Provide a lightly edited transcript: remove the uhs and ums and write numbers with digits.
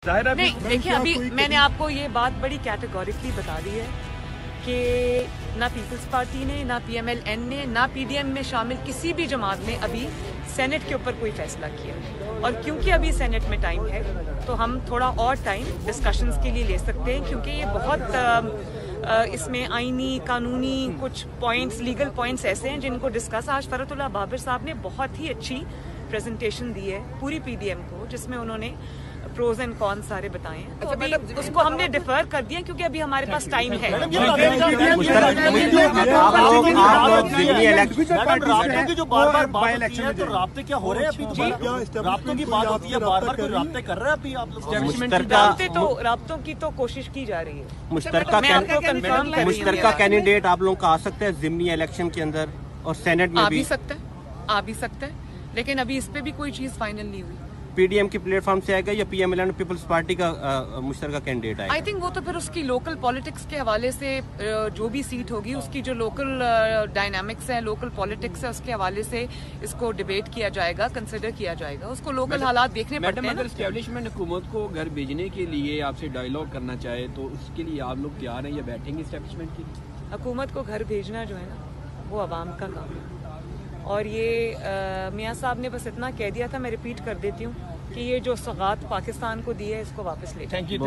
नहीं देखिए, अभी मैंने आपको ये बात बड़ी कैटेगोरिकली बता दी है कि ना पीपल्स पार्टी ने, ना PMLN ने, ना PDM में शामिल किसी भी जमात ने अभी सेनेट के ऊपर कोई फैसला किया। और क्योंकि अभी सेनेट में टाइम है तो हम थोड़ा और टाइम डिस्कशंस के लिए ले सकते हैं, क्योंकि ये बहुत इसमें आईनी कानूनी कुछ पॉइंट्स, लीगल पॉइंट्स ऐसे हैं जिनको डिस्कस आज फरहतुल्लाह बाबर साहब ने बहुत ही अच्छी प्रेजेंटेशन दी है पूरी PDM को, जिसमें उन्होंने प्रोज एंड कॉन्स सारे बताए हैं। तो अभी उसको हमने डिफर कर दिया क्योंकि अभी हमारे पास टाइम है। जो बार-बार बात होती है तो राब्ते क्या हो रहे हैं अभी? राब्तों की बात होती है बार-बार, कोई राब्ते कर रहे हैं अभी आप लोग? राब्तों की तो कोशिश की जा रही है। मुश्तरका कैंडिडेट आप लोग का आ सकते हैं ज़िमनी इलेक्शन के अंदर और सेनेट में आ भी सकता है, लेकिन अभी इस पे भी कोई चीज फाइनल नहीं हुई। PDM की प्लेटफॉर्म से आएगा या PMLN पीपल्स पार्टी का मुश्तरका कैंडिडेट आएगा? आई थिंक वो तो फिर उसकी लोकल पॉलिटिक्स के हवाले से जो भी सीट होगी उसकी जो लोकल डायनामिक्स है, लोकल पॉलिटिक्स है, उसके हवाले से इसको डिबेट किया जाएगा, कंसिडर किया जाएगा। उसको लोकल हालात देखने पड़ते हैं। अगर एस्टेब्लिशमेंट हुकूमत को घर भेजने के लिए आपसे डायलॉग करना चाहे तो उसके लिए आप लोग तैयार हैं या बैठेंगे एस्टेब्लिशमेंट की? हुकूमत को घर भेजना जो है ना वो अवाम का काम है। और ये मियाँ साहब ने बस इतना कह दिया था, मैं रिपीट कर देती हूँ कि ये जो सौगात पाकिस्तान को दी है इसको वापस ले। Thank you.